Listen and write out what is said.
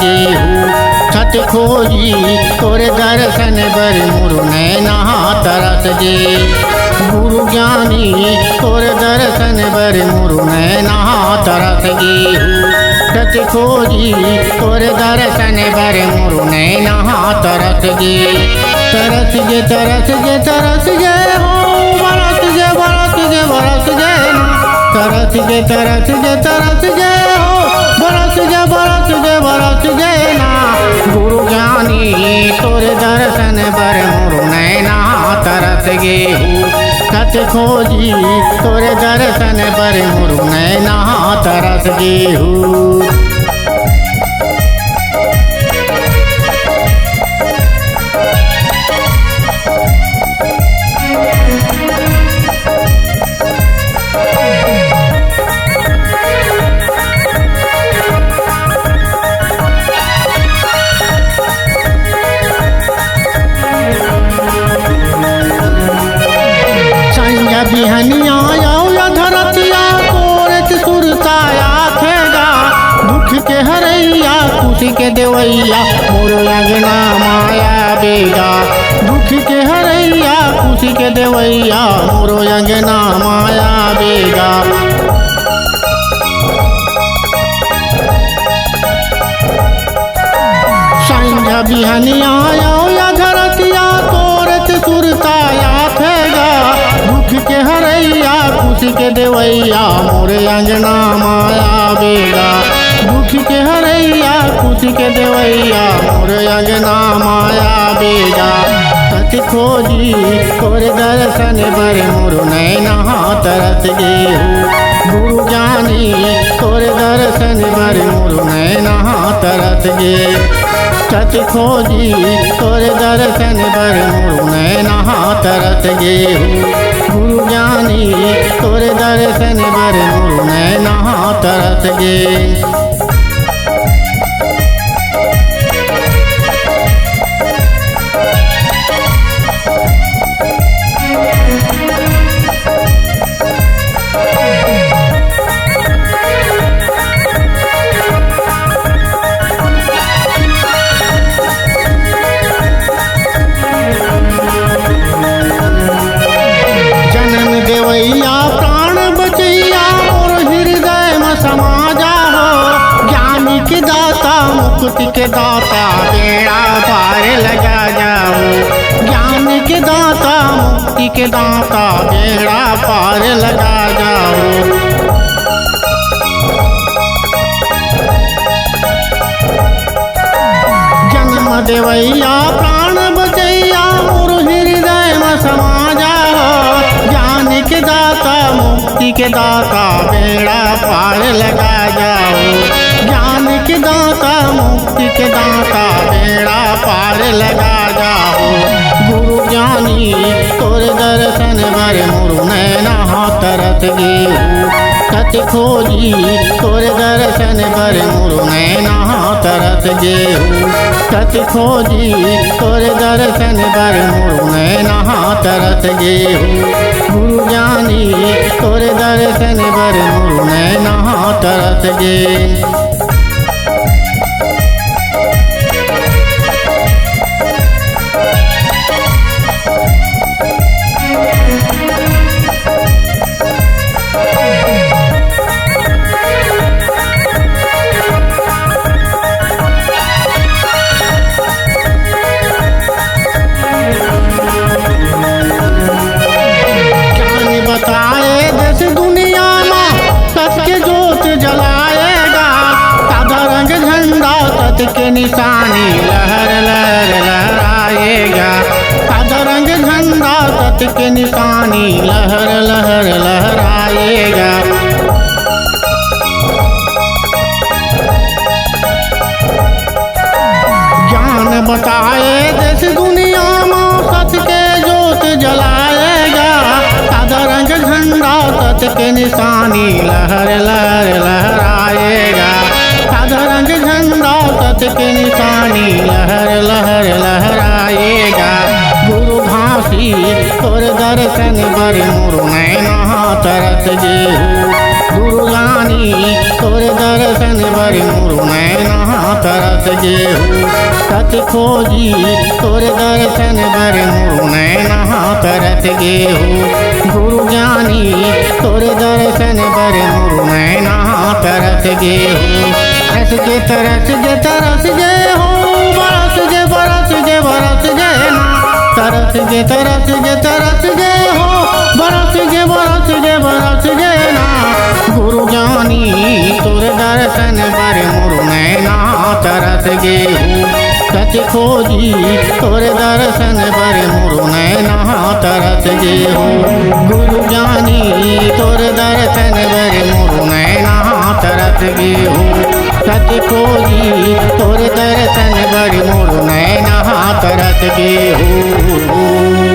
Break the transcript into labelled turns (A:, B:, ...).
A: गेहूँ छत खोजी तोरे दर्शन बर मोर नैना तरस गे। गुरु ज्ञानी तोरे दर्शन बर मोर नैना तरस गेहूँ छत खोजी तोरे दर्शन बर मोर नैना तरस गे। तरस गे तरस गे तरस गे हो बरस गे बरस गे बरस गे तरस गे तरस गे तरस गे हो बरस गे बरस गे बरस गे ना। गुरु ज्ञानी तोरे दर्शन बर मोर नैना तरस गेहूँ छत खोजी तोरे दर्शन बर मोर नैना तरस गेहूँ। बिहनिया या धरतिया तोरत सुरताया खेगा दुख के हरैया खुशी के देवैया मोर अंगना माया बेगा। दुख के हरैया खुशी के देवैया मोर अंगना माया बेगा। संझा बिहनिया या धरतिया तोरत सुरताया खेगा दुख के हरैया खुशी के देवैया मोर अंगना माया बेगा। दुख के हरैया खुशी के देवैया मोर अंगना माया बेगा। छत खोजी तोरे दर्शन बर मोर नैना तरस गेहूँ गुरु ज्ञानी तोरे दर्शन बर मोर नैना तरस गे। छत खोजी तोरे दर्शन बर मोर नैना तरस गेहूँ गुरु ज्ञानी तोरे दर्शन बर मोर नैना तरस गे। देवैया प्राण बचैया और हृदय में समा जाओ ज्ञानी के दाता मुक्ति के दाता बेड़ा पार लगा जाओ। ज्ञानी के दाता मुक्ति के दाता बेड़ा पार लगा जाओ। जन्म देवैया प्राण बचैया और हृदय में समा ज्ञान के दाता मुक्ति के दाता बेड़ा पार लगा जाओ। ज्ञान के दाता मुक्ति के दाता बेड़ा पार लगा जाओ। गुरु ज्ञानी तोरे दर्शन बर मोर नैना तरस गेहूँ छत खोजी तोरे दर्शन बर मोर नैना तरस गेहूँ छत खोजी तोरे दर्शन बर मोर नैना तरस गेहूँ गुरु ज्ञानी तोरे दर्शन बर मोर नैना तरस गे। बताए देश दुनिया में सच के जोत जलाएगा सादा रंग झंडा सच के निशानी लहर लहर लहराएगा। सादा रंग झंडा सच के निशानी लहर लहर लहराएगा। ज्ञान बताए देश दुनिया में सच के जोत जलाएगा सादा रंग झंडा सच के निशानी लहर लहर लहराएगा। सादा रंग झंडा सच के निशानी लहर लहर लहराएगा। गुरु घासी तोर दर्शन बर मोर नैना तरस गेहूँ गुरु ज्ञानी तोर दर्शन बर मोर नैना तरस गे हो। सच खोजी तोर दर्शन बर मोर नैना तरस गे हो। गुरु ज्ञानी तोर दर्शन बर मोर नैना तरस गे हो। तरस गे तरस गे तरस गे हो, बरस गे बरस गे बरस गे ना। तरस गे तरस गे तरस गे हो, बरस गे बरस गे बरस गे ना। गुरु ज्ञानी तोर दर्शन बर मोर नैना तरस गे हो। सच खोजी तोर दर्शन बर मोर नैना तरस गे हो। गुरु ज्ञानी तोर दर्शन बर मोर नैना तरस गे हो। सच खोजी तोर दर्शन बर मोर नैना तरस गे हो।